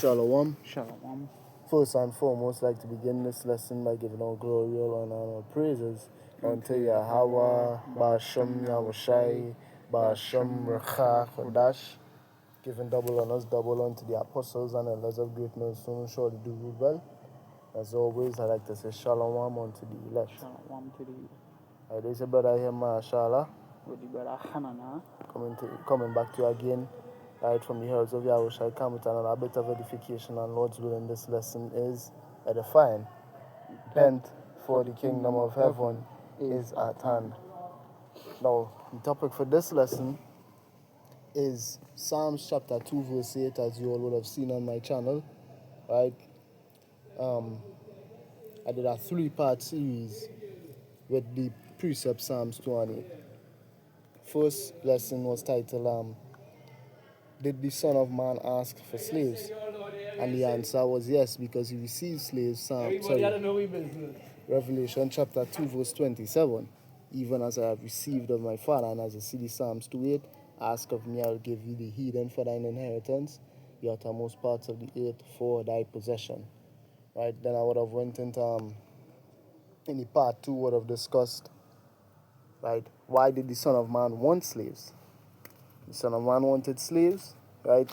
Shalom. Shalom. First and foremost, I'd like to begin this lesson by giving all glory, all honor, and all praises unto Yahweh, Ba'ashem Yahushai, Ba'ashem Recha Kodash, giving double honors, double unto the apostles and elders of great millstone who surely do good well. As always, I'd like to say Shalom unto the elect. Shalom to the There's a brother here, mashallah, with the brother Hanana. coming back to you again, right from the heralds of Yahushai, come with another bit of edification, and Lord's will in this lesson is edifying. Bent for the kingdom of heaven is at hand. Now, the topic for this lesson is Psalms chapter 2 verse 8, as you all would have seen on my channel, right? I did a 3-part series with the precept Psalms 2 and 8. First lesson was titled, Did the Son of Man ask for slaves? And the answer was yes, because he received slaves. Revelation chapter 2 verse 27. Even as I have received of my Father, and as you see the Psalms 2:8, ask of me, I will give you the heathen for thine inheritance, the uttermost parts of the earth for thy possession. Right, then I would have went into in the part 2 would have discussed, right, why did the Son of Man want slaves? The Son of Man wanted slaves, right,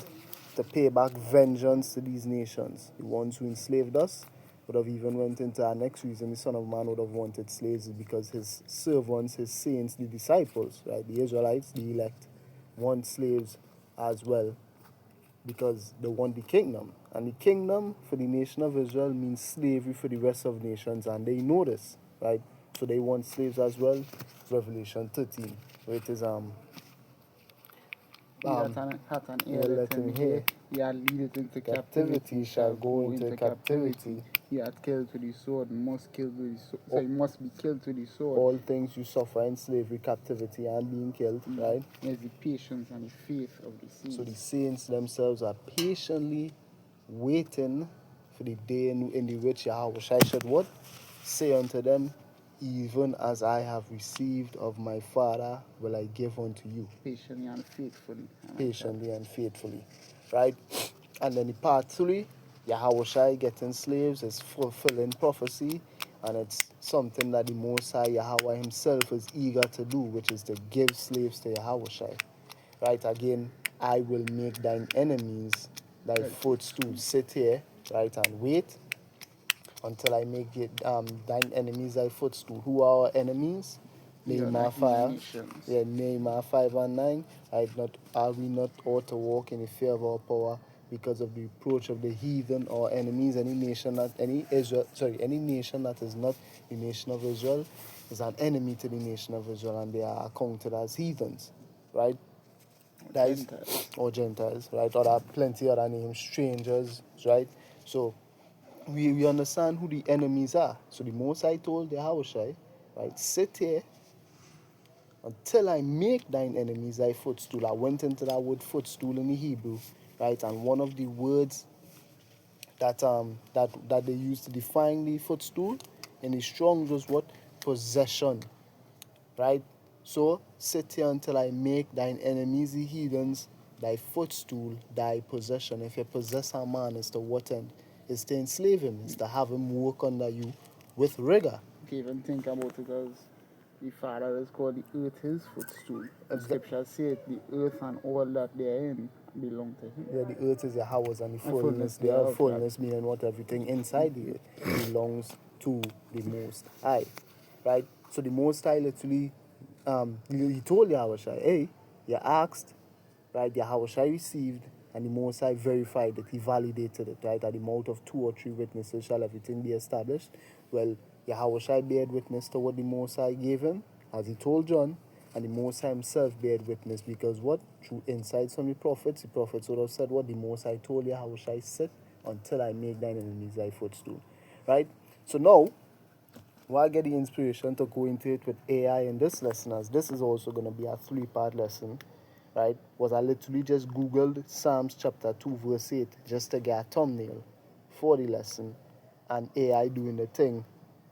to pay back vengeance to these nations. The ones who enslaved us would have even went into our next reason the Son of Man would have wanted slaves is because his servants, his saints, the disciples, right, the Israelites, the elect, want slaves as well because they want the kingdom. And the kingdom for the nation of Israel means slavery for the rest of nations, and they know this, right? So they want slaves as well. Revelation 13, where it is Let him hear. He had leadeth into captivity, shall go into captivity. He had killed with the sword, must kill with the sword. So he must be killed with the sword. All things you suffer in slavery, captivity, and being killed, right? There's the patience and the faith of the saints. So the saints themselves are patiently waiting for the day in the which Yahweh should what? Say unto them, even as I have received of my Father will I give unto you. Patiently and faithfully. Patiently and faithfully. Right? And then the part 3, Yahweh getting slaves is fulfilling prophecy, and it's something that the Most High Yahweh himself is eager to do, which is to give slaves to Yahweh. Right? Again, I will make thine enemies thy footstool. Sit here, right, and wait until I make it thine enemies thy footstool. Who are our enemies? Nehemiah 5. Yeah, Nehemiah 5 and 9. Are we not ought to walk in the fear of our power because of the reproach of the heathen or enemies? Any nation that any nation that is not the nation of Israel is an enemy to the nation of Israel, and they are accounted as heathens, right? Or Gentiles, right? Or there are plenty other names, strangers, right? So we understand who the enemies are. So the Most High told Yahushai, right, sit here until I make thine enemies thy footstool. I went into that word footstool in the Hebrew, right? And one of the words that they used to define the footstool in the Strong's was what? Possession, right? So sit here until I make thine enemies the heathens thy footstool, thy possession. If you possess a man, it's to what end? It's to enslave him. It's to have him work under you with rigor. You can even think about it because the Father is called the earth his footstool. The scripture says the earth and all that they are in belong to him. Yeah, the earth is the house and the fullness thereof. Fullness meaning what? Everything inside the earth belongs to the Most High, right? So the Most High literally, he told Yahushua, hey, you asked, right? Yahushua received, and the Most High verified it. He validated it, right? At the mouth of 2 or 3 witnesses shall everything be established. Well, Yahushua bared witness to what the Most High gave him, as he told John, and the Most High himself bared witness, because what? Through insights from the prophets would have said what the Most High told Yahushua, sit until I make thine enemies thy footstool, right? So now, I get the inspiration to go into it with AI in this lesson, as this is also going to be a 3-part lesson, right? Was I literally just Googled Psalms chapter 2 verse 8 just to get a thumbnail for the lesson, and AI doing the thing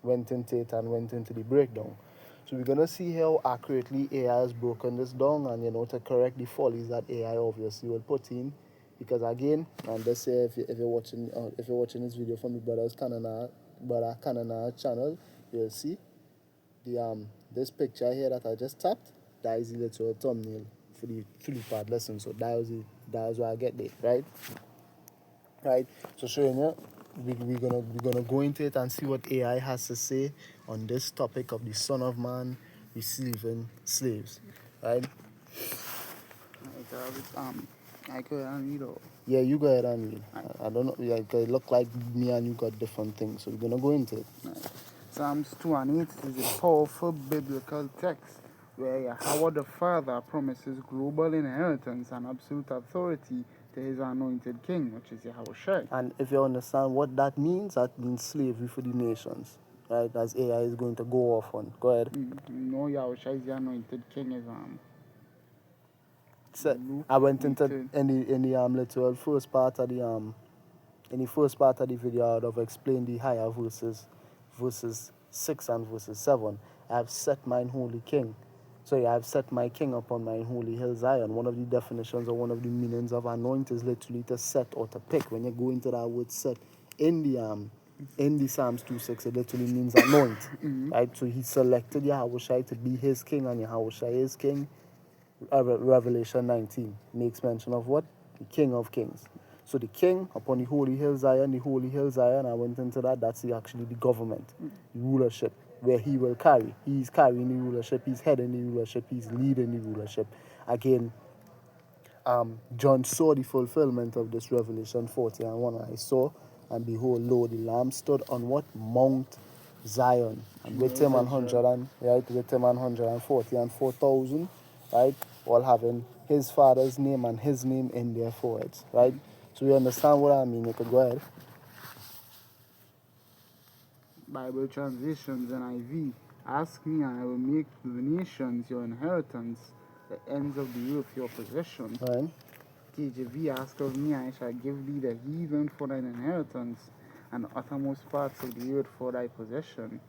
went into it and went into the breakdown. So we're going to see how accurately AI has broken this down, and to correct the follies that AI obviously will put in Because again, and let's say if you're watching this video from the brother Kanana channel, you'll see the this picture here that I just tapped. That is the little thumbnail for the 3-part lesson. So that was where I get there, right? Right. So showing you, we're gonna go into it and see what AI has to say on this topic of the Son of Man receiving slaves, right? I could read all. Yeah, you go ahead and read. I don't know. Yeah, it look like me and you got different things, so we're gonna go into it. Right. Psalms 2 and 8 is a powerful biblical text where Yahweh the Father promises global inheritance and absolute authority to his anointed king, which is Yahweh. And if you understand what that means slavery for the nations, right? As AI is going to go off on. Go ahead. No, Yahweh is the anointed king is I went into in the little first part of the in the first part of the video I'd have explained the higher verses 6 and verses 7. I have set mine holy king. So I have set my king upon mine holy hill Zion. One of the definitions or one of the meanings of anoint is literally to set or to pick. When you go into that word set in the Psalms 2:6, it literally means anoint. Right? So he selected Yahushua to be his king, and Yahushua is king. Revelation 19 makes mention of what? The King of Kings. So the king upon the holy hill Zion, I went into that, that's actually the government, the rulership, where he will carry. He's carrying the rulership, he's heading the rulership, he's leading the rulership. Again, John saw the fulfillment of this Revelation 40 and 1. I saw, and behold, lo, the Lamb stood on what? Mount Zion. And with him 140 and 4,000, right? All having his father's name and his name in their foreheads, right? So you understand what I mean? You could go ahead. Bible translations NIV. Ask me, and I will make the nations your inheritance, the ends of the earth your possession. Right. KJV, ask of me, I shall give thee the heathen for thine inheritance, and the uttermost parts of the earth for thy possession.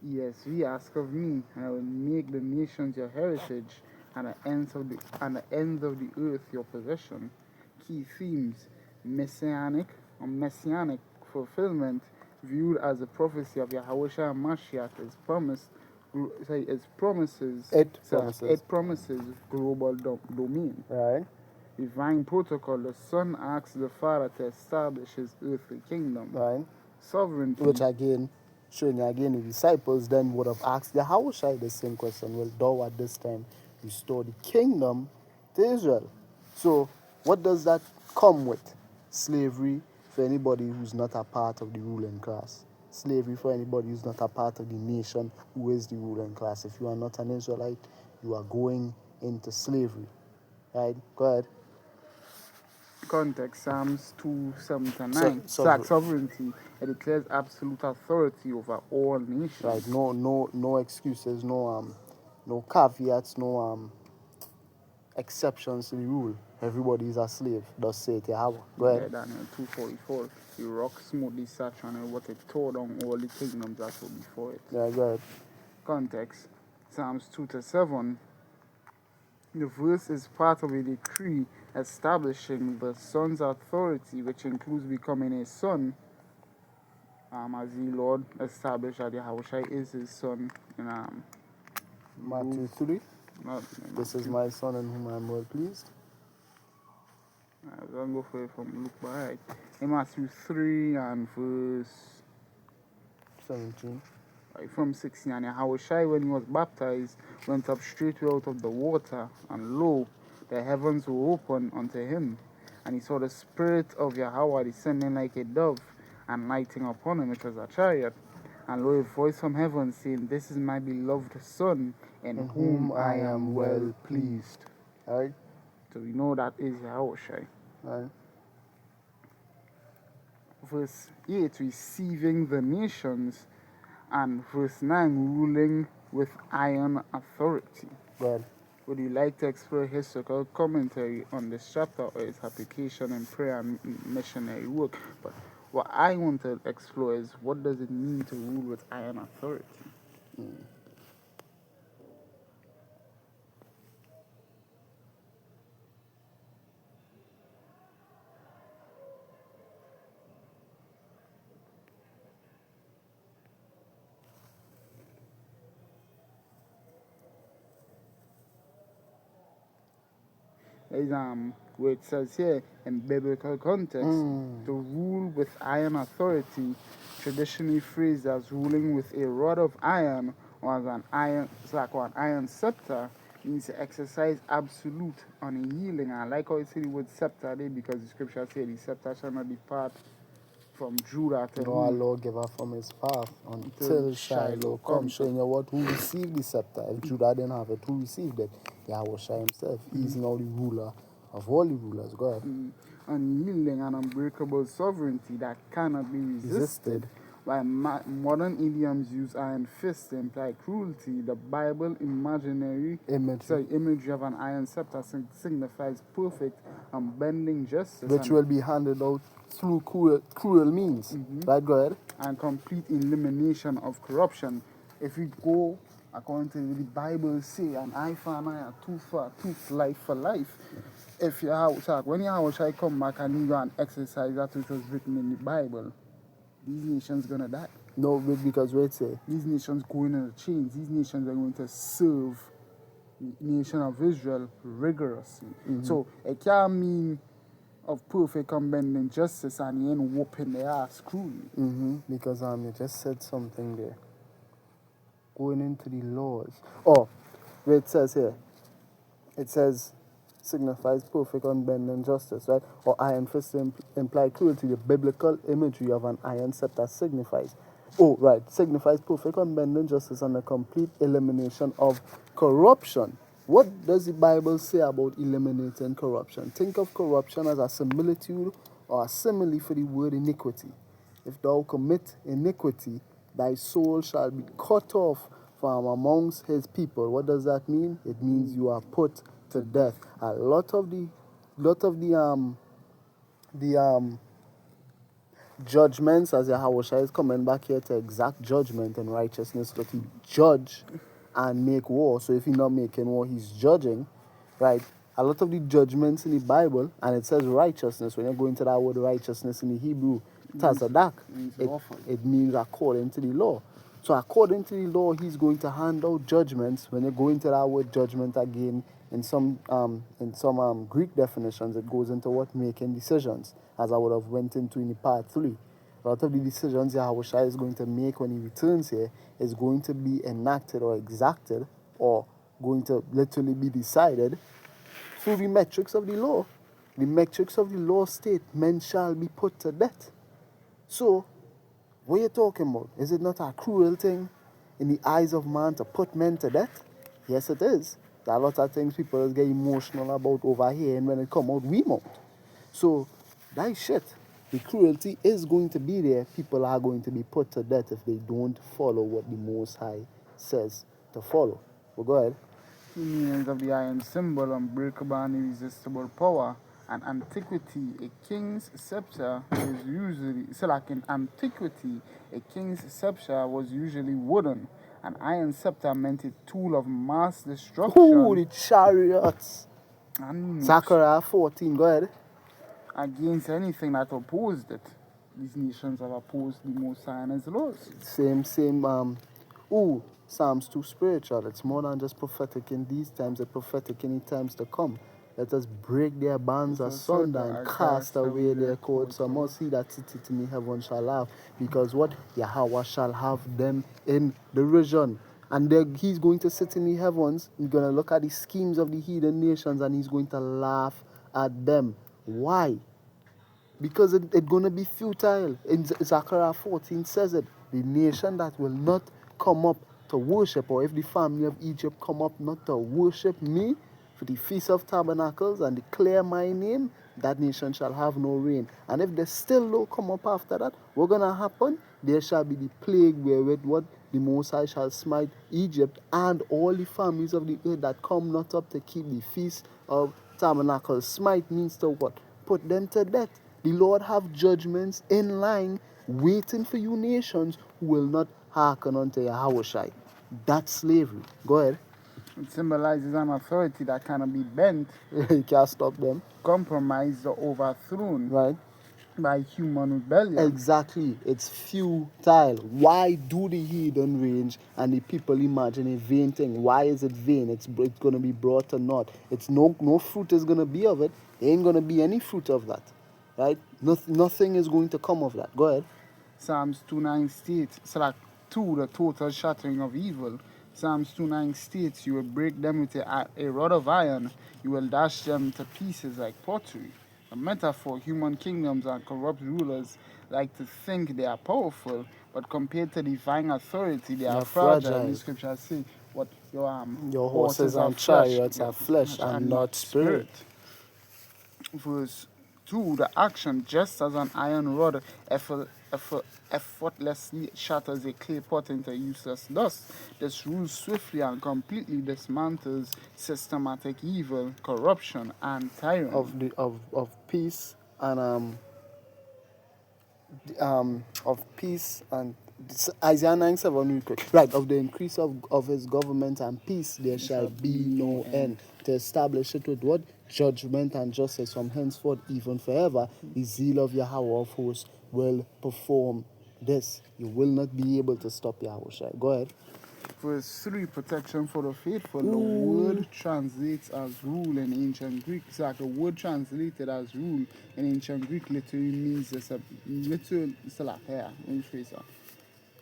ESV, ask of me, and I will make the nations your heritage, and the ends of the earth your possession. Key themes: messianic fulfillment, viewed as a prophecy of Yahweh Mashiach, it promises global domain. Right. Divine protocol: the Son asks the Father to establish his earthly kingdom. Right. Sovereignty, which again, showing again the disciples then would have asked Yahushua the same question. Well, thou at this time restore the kingdom to Israel. So what does that come with? Slavery for anybody who's not a part of the ruling class. Slavery for anybody who's not a part of the nation who is the ruling class. If you are not an Israelite, you are going into slavery. Right? Go ahead. Context: Psalms 2:7-9. Sovereignty. It declares absolute authority over all nations. Right. No excuses. No caveats. No exceptions to the rule. Everybody is a slave. Thus saith Yahweh. Go ahead. Daniel 2:44. The rock smote the Saturn, and what it tore down all the kingdoms that were before it. Yeah, go ahead. Context: Psalms 2-7. The verse is part of a decree establishing the son's authority, which includes becoming a son, as the Lord established that Yahushua is his son in Matthew 3. This is my son in whom I am well pleased. I'm going to go for it from Luke, but right. In Matthew 3 and verse 17. From 16, and Yahushua, when he was baptized, went up straightway out of the water, and lo, the heavens were opened unto him, and he saw the Spirit of Yahweh descending like a dove, and lighting upon him, which was a chariot. And lo, a voice from heaven saying, This is my beloved Son, in whom I am well pleased. Right. So we know that is Yahushua. Right. Verse 8, receiving the nations, and verse 9, ruling with iron authority. Well, would you like to explore historical commentary on this chapter or its application in prayer and missionary work? But what I want to explore is, what does it mean to rule with iron authority? is where it says here in biblical context, to rule with iron authority, traditionally phrased as ruling with a rod of iron or as an iron, it's like an iron scepter, means to exercise absolute unyielding. I like how it said the word scepter there because the scripture said the scepter shall not depart from Judah to Nor a rule lawgiver from his path until until Shiloh Shiloh come, comes. showing you what who received the scepter. If Judah didn't have it, who received it? Yahweh himself. He's now the ruler of all the rulers. Go ahead. Unyielding and unbreakable sovereignty that cannot be resisted. While modern idioms use iron fist to imply cruelty, the Bible imagery of an iron scepter signifies perfect unbending justice Which will be handed out through cruel means. Right, go ahead. and complete elimination of corruption. If we go according to the Bible say an eye for an eye, a tooth for a tooth, life for life. If you have, when Yahweh shall come back and you go and exercise that which was written in the Bible, these nations gonna die. No, because wait, say These nations going in the chains. These nations are going to serve the nation of Israel rigorously. So it can't mean of perfect unbending justice and you ain't whooping their ass cruelly. Because you just said something there. Going into the laws. Oh, wait, it says here. It says signifies perfect unbending justice, right? Or iron fist imply cruelty. The biblical imagery of an iron scepter signifies. Oh, right. Signifies perfect unbending justice and the complete elimination of corruption. What does the Bible say about eliminating corruption? Think of corruption as a similitude or a simile for the word iniquity. If thou commit iniquity, thy soul shall be cut off from amongst his people. What does that mean? It means you are put to death. A lot of the judgments, as Yahweh is coming back here to exact judgment and righteousness, that he judge and make war. So if he's not making war, he's judging, right? A lot of the judgments in the Bible, and it says righteousness. When you go into that word righteousness in the Hebrew, tazadak, it means according to the law. So according to the law, he's going to hand out judgments. When you go into that word judgment again, in some Greek definitions, it goes into what? Making decisions, as I would have went into in the part 3. A lot of the decisions Yahweh is going to make when he returns here is going to be enacted or exacted or going to literally be decided through the metrics of the law. The metrics of the law state men shall be put to death. So, what are you talking about? Is it not a cruel thing in the eyes of man to put men to death? Yes, it is. There are a lot of things people get emotional about over here, and when it come out, we won't. So, that shit. The cruelty is going to be there. People are going to be put to death if they don't follow what the Most High says to follow. Well, go ahead. The meanings of the iron symbol, unbreakable and irresistible power. And antiquity, a king's scepter was usually, so like in antiquity, a king's scepter was usually wooden. An iron scepter meant a tool of mass destruction. Ooh, the chariots. And Zechariah 14, go ahead. against anything that opposed it. These nations have opposed the Most High and his laws. Same, Psalms 2 spiritual. It's more than just prophetic in these times, it's prophetic in the times to come. Let us break their bands asunder and cast away their cords. So must see that city in the heaven shall laugh. Because what? Yahweh shall have them in derision. And he's going to sit in the heavens. He's going to look at the schemes of the heathen nations and he's going to laugh at them. Why? Because it's going to be futile. In Zechariah 14 says it. The nation that will not come up to worship, or if the family of Egypt come up not to worship me for the Feast of Tabernacles and declare my name, that nation shall have no rain. And if they still don't come up after that, what's going to happen? There shall be the plague wherewith what the Most High shall smite Egypt and all the families of the earth that come not up to keep the Feast of Tabernacles. Smite means to what? Put them to death. The Lord have judgments in line waiting for you nations who will not hearken unto Yahushai. That's slavery. Go ahead. It symbolizes an authority that cannot be bent, You can't stop them. compromised, or overthrown. Right. by human rebellion. Exactly. It's futile. Why do the heathen range and the people imagine a vain thing? Why is it vain? It's going to be brought or not. It's no fruit is going to be of it. There ain't going to be any fruit of that. Right? Nothing is going to come of that. Go ahead. Psalms 2:9 states, it's like the total shattering of evil. Psalms 2:9 states, you will break them with a rod of iron, you will dash them to pieces like pottery. A metaphor, human kingdoms and corrupt rulers like to think they are powerful, but compared to divine authority, they are fragile. The scriptures say, what your horses and chariots are flesh and not spirit. Verse 2, the action, just as an iron rod effortlessly shatters a clay pot into useless dust, this rule swiftly and completely dismantles systematic evil, corruption, and tyranny. Of peace and Isaiah 9:7 real quick. Right, of the increase of his government and peace there shall be no end. To establish it with what? Judgment and justice from henceforth even forever. The zeal of Yahweh of hosts will perform this. You will not be able to stop Yahweh. Go ahead. Verse 3, protection for the faithful. The word translates as rule in ancient Greek. It's like the word translated as rule in ancient Greek literally means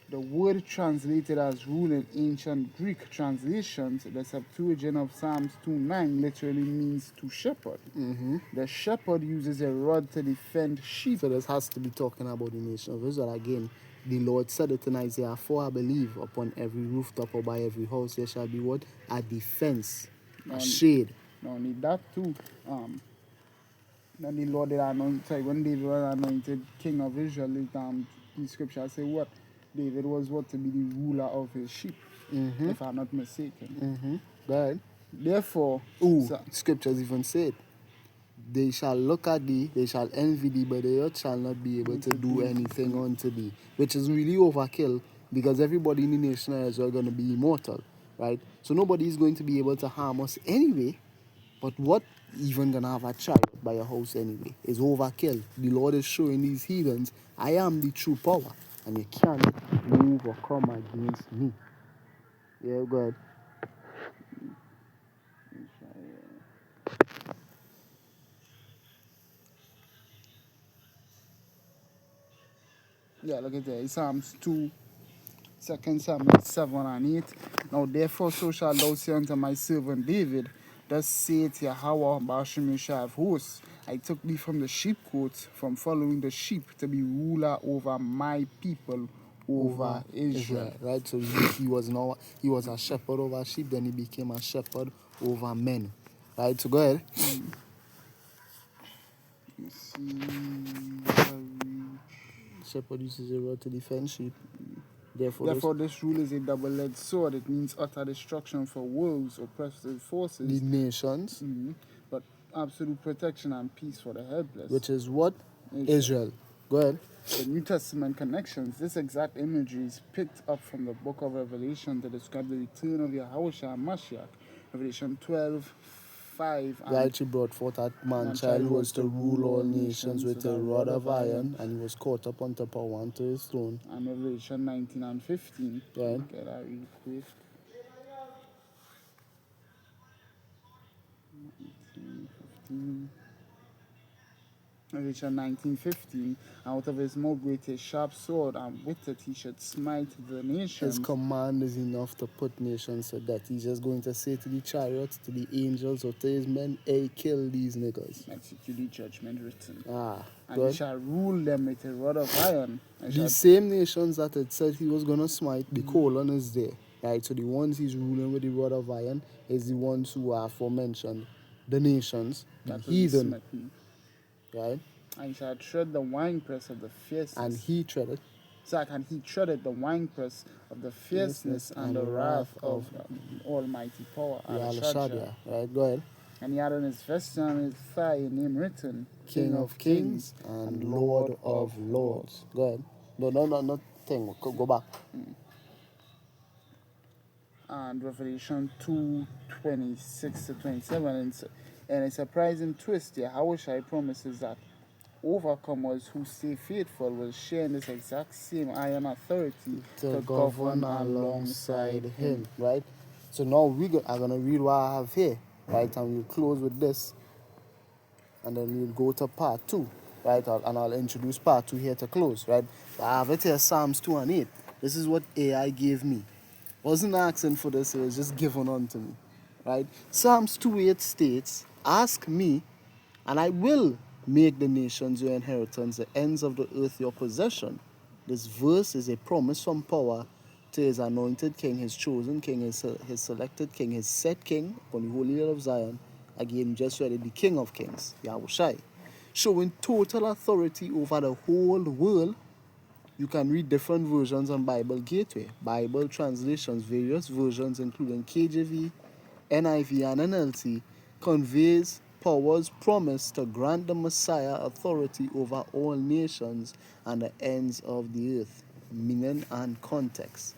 the word translated as rule in ancient Greek translations, the Septuagint of Psalms 2:9 literally means to shepherd. The shepherd uses a rod to defend sheep. So this has to be talking about the nation of Israel again. The Lord said it in Isaiah 4, I believe, upon every rooftop or by every house there shall be what? A defense, a shade. Not only that too, then the Lord did anoint, when David was anointed king of Israel, the scripture say what? David was what to be the ruler of his sheep, if I'm not mistaken. Right. Therefore, scriptures even say it. They shall look at thee, they shall envy thee, but the earth shall not be able to do anything unto thee. Which is really overkill, because everybody in the nation of Israel are going to be immortal, right? So nobody is going to be able to harm us anyway. But what even going to have a chariot by a house anyway? Is overkill. The Lord is showing these heathens, I am the true power, and you can't move or come against me. Yeah, go ahead. Yeah, look at that. Psalms 2, 2 Samuel 7 and 8. Now therefore so shall thou say unto my servant David, thus saith Yahweh Ba'ashem Yeshav hosts, I took thee from the sheepcote, from following the sheep, to be ruler over my people, over Israel. Right, so he was a shepherd over sheep, then he became a shepherd over men. Right, so go ahead. You see, shepherd uses a rod to defend sheep. Therefore, this rule is a double-edged sword. It means utter destruction for wolves, oppressive forces, the nations, but absolute protection and peace for the helpless. Which is what? Israel. Go ahead. The New Testament connections. This exact imagery is picked up from the book of Revelation to describe the return of Yahushua and Mashiach. Revelation 12:5. Right, he brought forth that man-child who was to rule all nations with a rod of iron, and he was caught up unto power unto his throne. And Revelation 19 and 15. Right. Get that real quick. 19:15. Revelation 19:15, out of his mouth with a sharp sword, and with it he should smite the nations. His command is enough to put nations to death. He's just going to say to the chariots, to the angels, or to his men, hey, kill these niggas. Execute the judgment written. And good. he shall rule them with a rod of iron. The same nations that it said he was going to smite, the colon is there. Right, so the ones he's ruling with the rod of iron is the ones who are aforementioned. The nations, the heathen. Right? And he shall tread the winepress of the fierceness. And he treaded. And he treaded the winepress of the fierceness and the wrath of Almighty power. Right, go ahead. And he had on his vest and his thigh a name written, King of Kings and Lord of Lords. Go ahead. No thing. Go back. And Revelation 2:26 to 27. And a surprising twist here. Yahushua promises that overcomers who stay faithful will share in this exact same iron authority to govern alongside him, right? So now I'm gonna read what I have here, right? And we'll close with this, and then we'll go to part 2, right? And I'll introduce part 2 here to close, right? I have it here, Psalms 2 and 8. This is what AI gave me. Wasn't asking for this, it was just given unto me, right? Psalms 2:8 states, "Ask me, and I will make the nations your inheritance, the ends of the earth your possession." This verse is a promise from power to his anointed king, his chosen king, his selected king, his set king upon the holy hill of Zion. Again, just read it, the King of Kings, Yahushai, showing total authority over the whole world. You can read different versions on Bible Gateway, Bible translations, various versions including KJV, NIV, and NLT, conveys power's promise to grant the Messiah authority over all nations and the ends of the earth. Meaning and context.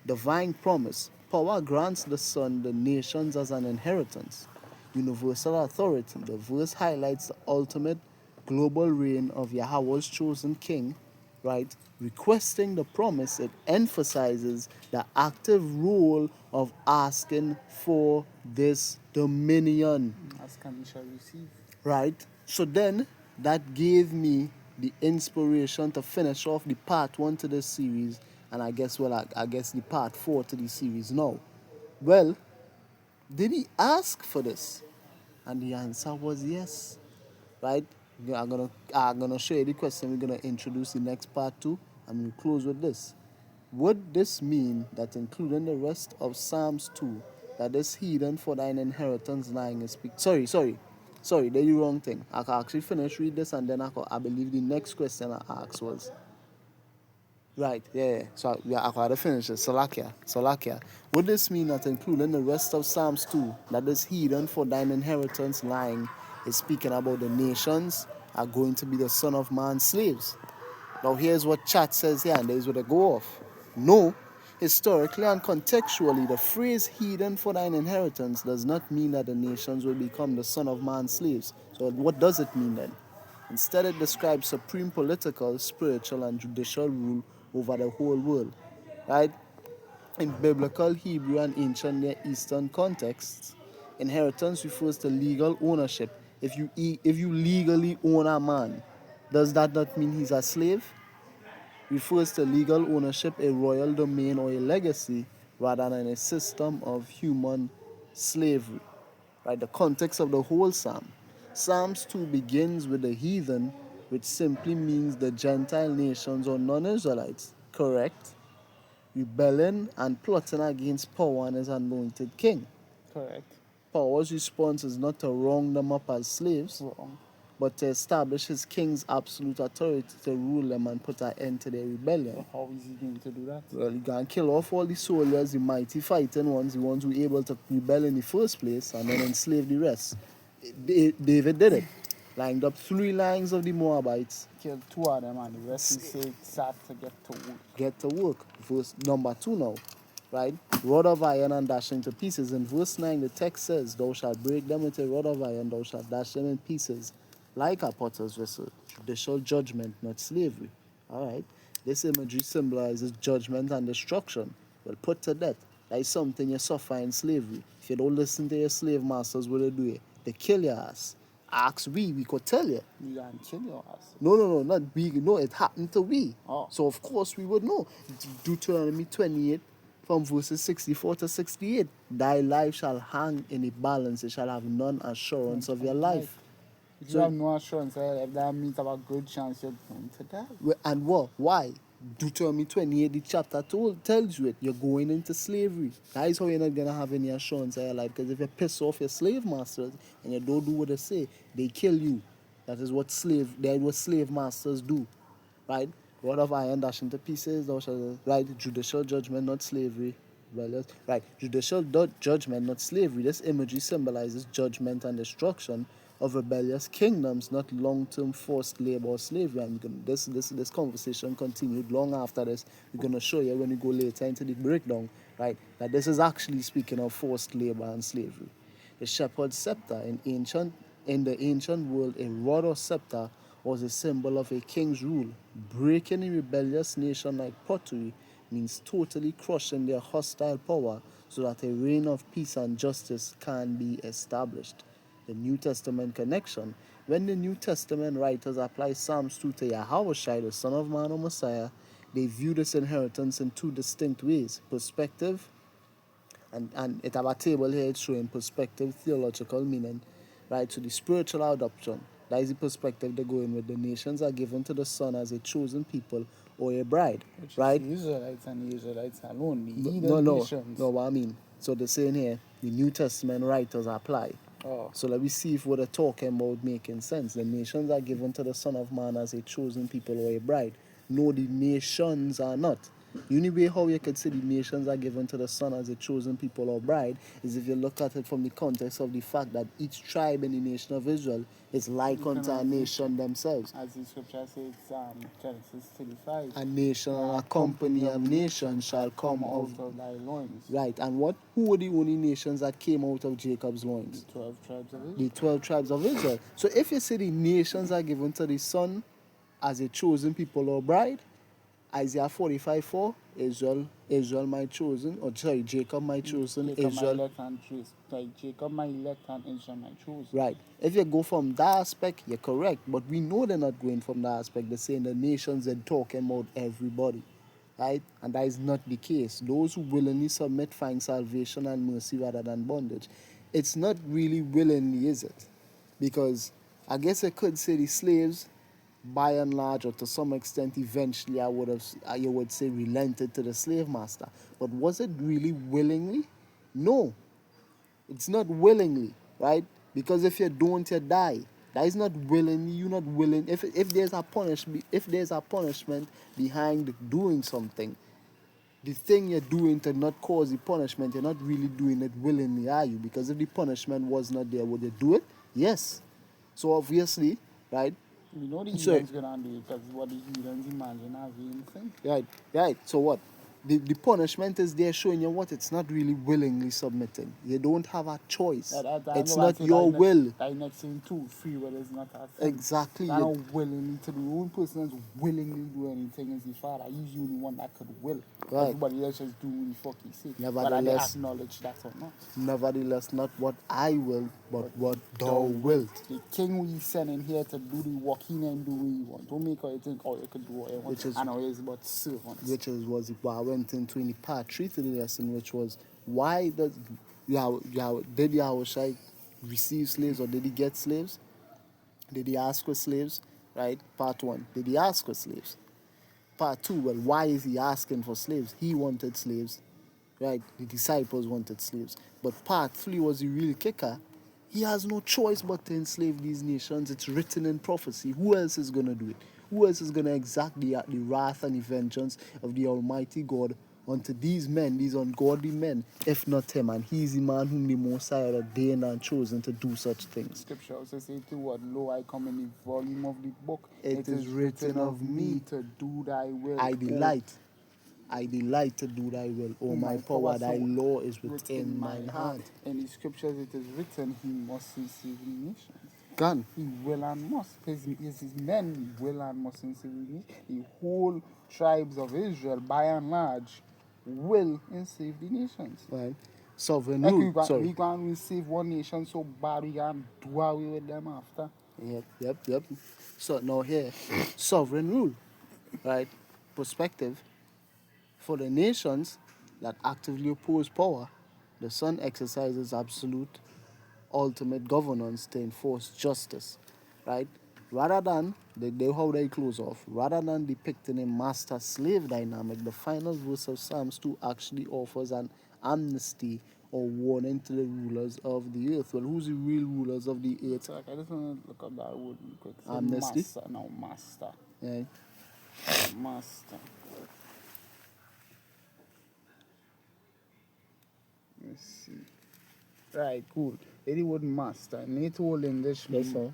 Divine promise. Power grants the Son the nations as an inheritance. Universal authority. The verse highlights the ultimate global reign of Yahweh's chosen king, right? Requesting the promise, it emphasizes the active role of asking for this dominion. Ask and you shall receive. Right? So then that gave me the inspiration to finish off the part 1 to this series, and I guess the part 4 to the series now. Well, did he ask for this? And the answer was yes. Right? I'm gonna show you the question. We're gonna introduce the next part 2, and we'll close with this. Would this mean that, including the rest of Psalms 2, that this heathen for thine inheritance lying is sorry, they the wrong thing. I can actually finish read this, and then I believe the next question I asked was right, yeah. So I had to finish it. Salakia. Would this mean that, including the rest of Psalms 2, that this heathen for thine inheritance lying is speaking about the nations are going to be the Son of Man's slaves? Now here's what chat says here, and there's where they go off. No, historically and contextually, the phrase heathen for thine inheritance does not mean that the nations will become the Son of Man's slaves. So what does it mean then? Instead, it describes supreme political, spiritual, and judicial rule over the whole world, right? In biblical, Hebrew, and ancient Near Eastern contexts, inheritance refers to legal ownership. If you legally own a man, does that not mean he's a slave? Refers to legal ownership, a royal domain, or a legacy, rather than a system of human slavery. Right? The context of the whole psalm. Psalms 2 begins with the heathen, which simply means the Gentile nations or non-Israelites. Correct? Rebelling and plotting against power and his anointed king. Correct. Power's response is not to round them up as slaves, Wrong. but to establish his king's absolute authority to rule them and put an end to their rebellion. How is he going to do that? Well, he can kill off all the soldiers, the mighty fighting ones, the ones who were able to rebel in the first place, and then enslave the rest. David did it. Lined up 3 lines of the Moabites. Killed 2 of them, and the rest he said start to get to work. Get to work. Verse number 2 now. Right? Rod of iron and dashing to pieces. In verse 9, the text says, "Thou shalt break them with a rod of iron, thou shalt dash them in pieces, like a potter's vessel." Judicial judgment, not slavery. All right. This imagery symbolizes judgment and destruction. Well, put to death. That is something you suffer in slavery. If you don't listen to your slave masters, what they do? They kill your ass. Ask we could tell you. You can kill your ass. No, not we. No, it happened to we. Oh. So of course we would know. Deuteronomy 28 from verses 64 to 68. Thy life shall hang in a balance. It shall have none assurance of your life. If you have no assurance, if that means have a good chance you're going to die. And what? Why? Deuteronomy 28, the chapter tells you it. You're going into slavery. That is how you're not going to have any assurance of your life. Because if you piss off your slave masters and you don't do what they say, they kill you. That is what slave masters do. Right? Rod of iron dashing to pieces. Right? Judicial judgment, not slavery. Right? Judicial judgment, not slavery. This imagery symbolizes judgment and destruction of rebellious kingdoms, not long-term forced labor or slavery. And this conversation continued long after this. We're going to show you when we go later into the breakdown, right, that this is actually speaking of forced labor and slavery. The shepherd's scepter in the ancient world, a rod or scepter was a symbol of a king's rule. Breaking a rebellious nation like Pottery means totally crushing their hostile power so that a reign of peace and justice can be established. The New Testament connection. When the New Testament writers apply Psalms 2 to Yahushua, the Son of Man or Messiah, they view this inheritance in two distinct ways: perspective, and it have a table here, it's showing perspective, theological meaning, right? So the spiritual adoption, that is the perspective they go in with. The nations are given to the Son as a chosen people or a bride, Which right? is the Israelites and the Israelites alone, the No, heathen no, nations. no, what I mean. So they're saying here, the New Testament writers apply. Oh. So let me see if what they're talking about making sense. The nations are given to the Son of Man as a chosen people or a bride. No, the nations are not. The only way how you could say the nations are given to the Son as a chosen people or bride is if you look at it from the context of the fact that each tribe in the nation of Israel is like unto a nation themselves. As the scripture says, Genesis 35. A nation and a company of nations shall come out of... of thy loins. Right, and what? Who were the only nations that came out of Jacob's loins? The 12 tribes of Israel. The 12 tribes of Israel. So if you say the nations are given to the Son as a chosen people or bride, Isaiah 45:4, Israel my chosen, or sorry, Jacob my chosen, Jacob my Israel. elect and Jacob my elect and Israel my chosen. Right. If you go from that aspect, you're correct. But we know they're not going from that aspect. They're saying the nations are talking about everybody. Right? And that is not the case. Those who willingly submit find salvation and mercy rather than bondage. It's not really willingly, is it? Because I guess I could say the slaves, by and large, or to some extent, eventually, you would say, relented to the slave master. But was it really willingly? No, it's not willingly, right? Because if you don't, you die. That is not willingly. You're not willing. If there's a punishment behind doing something, the thing you're doing to not cause the punishment, you're not really doing it willingly, are you? Because if the punishment was not there, would you do it? Yes. So obviously, right? We know the So- heathens gonna do it because what the heathens imagine as being thing. Right. So what? The punishment is there showing you what? It's not really willingly submitting. You don't have a choice. It's not your will. That next thing too, free will is not a thing. Exactly. That not willingly to do. The only person that's willingly do anything is the Father. He's the only one that could will. Right. Everybody else just do what the fuck he say. Nevertheless- Whether they acknowledge that or not. Nevertheless, not what I will, but what thou wilt. The king we send in here to do the work, he ain't do what he want. Don't make you think, oh, you could do what you want. Which is- and always about servants. Which was what I went into in the part 3 to the lesson, which was why did Yahushua receive slaves, or did he get slaves? Did he ask for slaves? Right? Part 1. Did he ask for slaves? Part 2. Well, why is he asking for slaves? He wanted slaves. Right? The disciples wanted slaves. But part 3 was the real kicker. He has no choice but to enslave these nations. It's written in prophecy. Who else is going to do it? Who else is going to exact the wrath and the vengeance of the Almighty God unto these men, these ungodly men, if not him? And he's the man whom the Most High had ordained and chosen to do such things. Scripture also says to what? Lo, I come in the volume of the book. It is written of me to do thy will. I delight to do thy will. O my power, thy law is within mine heart. In the scriptures it is written, he must enslave the nations. Gone. He will and must. His men will and must enslave the nations. The whole tribes of Israel, by and large, will enslave the nations. Right. Sovereign Like rule. we Sorry. can receive one nation so bad we can do away with them after. Yep. So now here, sovereign rule, right? Perspective. For the nations that actively oppose power, the Son exercises absolute, ultimate governance to enforce justice, right? Rather than, how they close off, rather than depicting a master-slave dynamic, the final verse of Psalms 2 actually offers an amnesty or warning to the rulers of the earth. Well, who's the real rulers of the earth? So, I just want to look up that word real quick. Say Amnesty? Master. No, master. Yeah. Master. Let's see. Right, cool. Any word master. Late Old English. Yes, sir.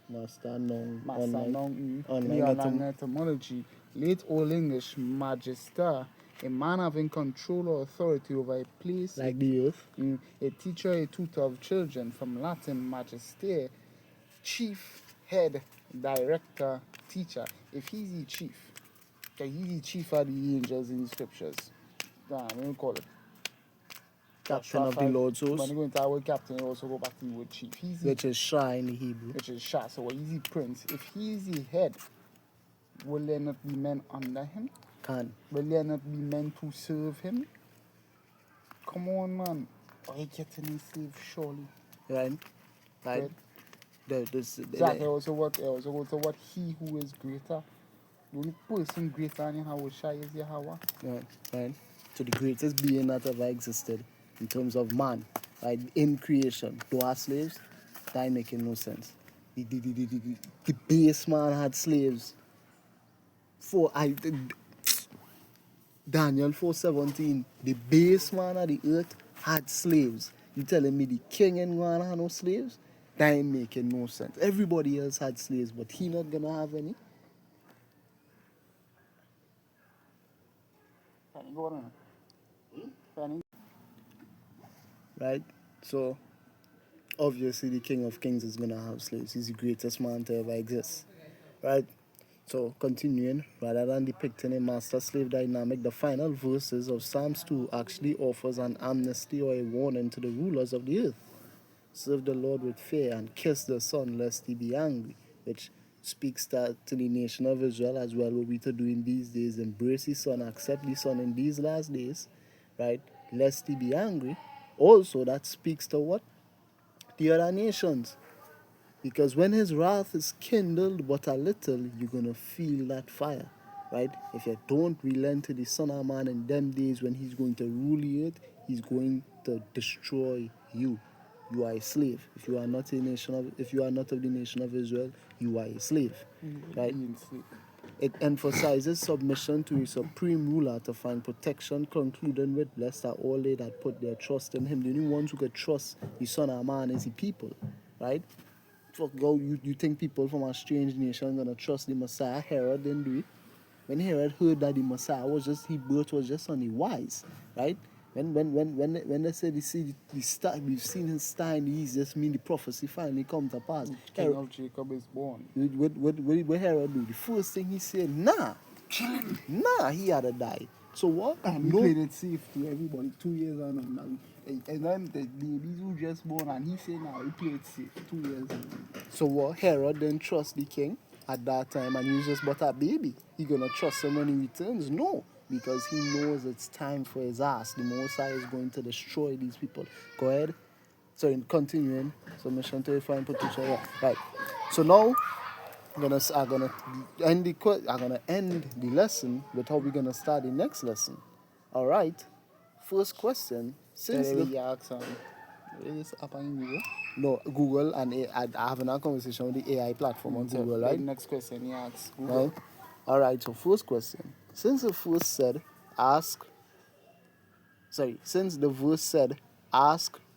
Master, no. Master, no. Online Online etymology. Late Old English, magister. A man having control or authority over a place. Like the earth. A teacher, a tutor of children. From Latin, magister. Chief, head, director, teacher, if he's the chief, okay, he's the chief of the angels in the scriptures. What do you call it? Captain of the Lord's When host, you go into our word captain, you also go back to the word chief. He's the, which is Shah in the Hebrew. which is Shah, so he's the prince. If he's the head, will there not be men under him? Can. Will there not be men to serve him? Come on, man. Are you getting enslaved, surely? Right? Right? Right. The, Also what he who is greater. The only person greater than Yahweh Shai is Yahweh. right, right. So the greatest being that ever existed in terms of man, right, in creation, to our slaves, that ain't making no sense. The base man had slaves. Daniel 4:17, the base man of the earth had slaves. You telling me the king ain't gonna have no slaves? That ain't making no sense. Everybody else had slaves, but he not gonna have any. Go on. Fanny. Right? So obviously the King of Kings is gonna have slaves. He's the greatest man to ever exist. Right? So continuing, rather than depicting a master-slave dynamic, the final verses of Psalms 2 actually offers an amnesty or a warning to the rulers of the earth. Serve the Lord with fear and kiss the Son lest he be angry, which speaks to the nation of Israel as well, what we to do in these days, embrace the Son, accept the Son in these last days, right, lest he be angry. Also, that speaks to what? The other nations. Because when his wrath is kindled but a little, you're going to feel that fire, right? If you don't relent to the Son of Man in them days when he's going to rule the earth, he's going to destroy you. You are a slave. If you are not a nation of, if you are not of the nation of Israel, you are a slave, right? It emphasizes submission to a supreme ruler to find protection, concluding with, blessed are all they that put their trust in him. The only ones who could trust the Son of Man is the people, right? Fuck, go, you think people from a strange nation gonna trust the Messiah? Herod didn't do it. When Herod heard that the Messiah was just, his birth was just on the wise, right? When they said the star, we've seen his star in the east, just mean the prophecy finally come to pass. King of Jacob is born. What Herod do? The first thing he said, nah, nah, he had to die. So what? And he played it safe to everybody 2 years on now. And then the babies who just born and he said now he played it safe 2 years on. So what? Herod didn't trust the king at that time and he was just but a baby. He gonna trust him when he returns? No. Because he knows it's time for his ass. The Messiah is going to destroy these people. Go ahead. So in continuing, submission to a fine potential. Yeah. Right. So now I'm gonna end the lesson with how we're gonna start the next lesson. All right. First question. Since Tell the you ask is up on Google. no Google and I having a conversation with the AI platform on Google, The right? next question he asks Google. Right. All right. So first question. Since the verse said, ask,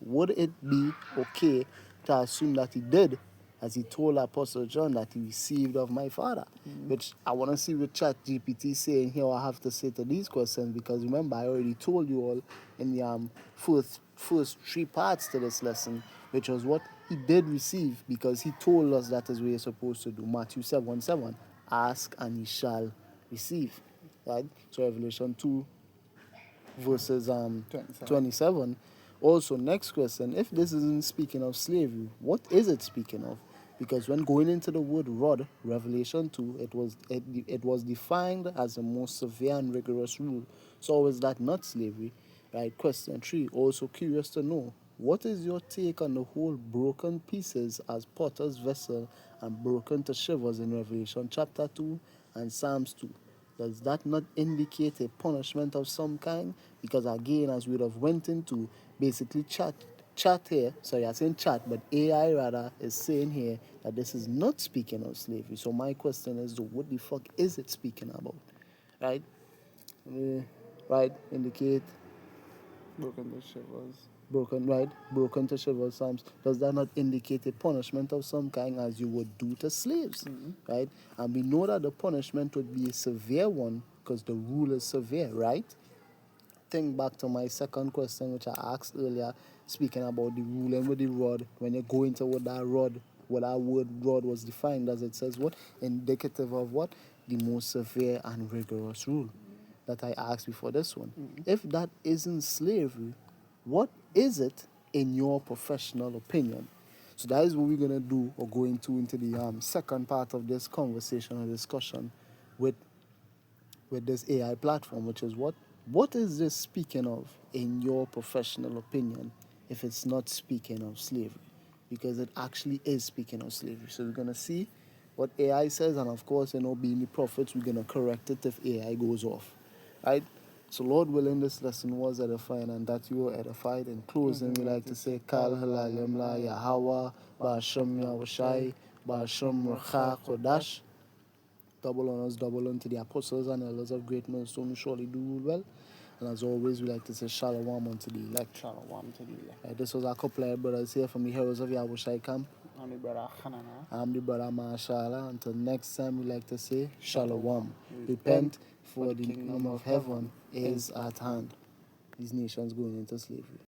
would it be okay to assume that he did, as he told Apostle John that he received of my Father? Which I want to see what ChatGPT saying here. I have to say to these questions because remember I already told you all in the first 3 parts to this lesson, which was what he did receive because he told us that is what you're supposed to do. Matthew 7:7, ask and ye shall receive. Right? So Revelation 2 verses 27. Also, next question, if this isn't speaking of slavery, what is it speaking of? Because when going into the word rod, Revelation 2, it was defined as a most severe and rigorous rule. So is that not slavery? Right. Question 3, also curious to know, what is your take on the whole broken pieces as potter's vessel and broken to shivers in Revelation chapter 2 and Psalms 2? Does that not indicate a punishment of some kind? Because again, as we would have went into basically chat here, sorry, I saying chat, but AI rather is saying here that this is not speaking of slavery. So my question is, what the fuck is it speaking about? Right? Right, indicate Broken the shivers. broken to shivers Psalms. Does that not indicate a punishment of some kind as you would do to slaves? Right? And we know that the punishment would be a severe one because the rule is severe, right? Think back to my second question which I asked earlier, speaking about the ruling with the rod. When you go into with that rod, what our word rod was defined as. It says what? Indicative of what? The most severe and rigorous rule that I asked before this one. If that isn't slavery, what is it in your professional opinion? So that is what we're going to do, or go into the second part of this conversation or discussion with this AI platform, which is what is this speaking of in your professional opinion, if it's not speaking of slavery? Because it actually is speaking of slavery. So we're going to see what AI says, and of course, being the prophets, we're going to correct it if AI goes off. Right? So Lord willing, this lesson was edifying, and that you were edified. In closing, we like to say, Kal Halalim La Yahweh, Ba'ashem Yahushai, Ba'ashem Racha Kodash. Double honors, double unto the apostles and elders of great millstone who surely do rule well. And as always, we like to say shalom unto the elect. Shalom to the elect. This was our couple of brothers here from the Heroes of Yahushai camp. I'm the brother Hanana. I'm the brother Mashallah. Until next time, we like to say shalom. Repent, for the kingdom of heaven is at hand. These nations going into slavery.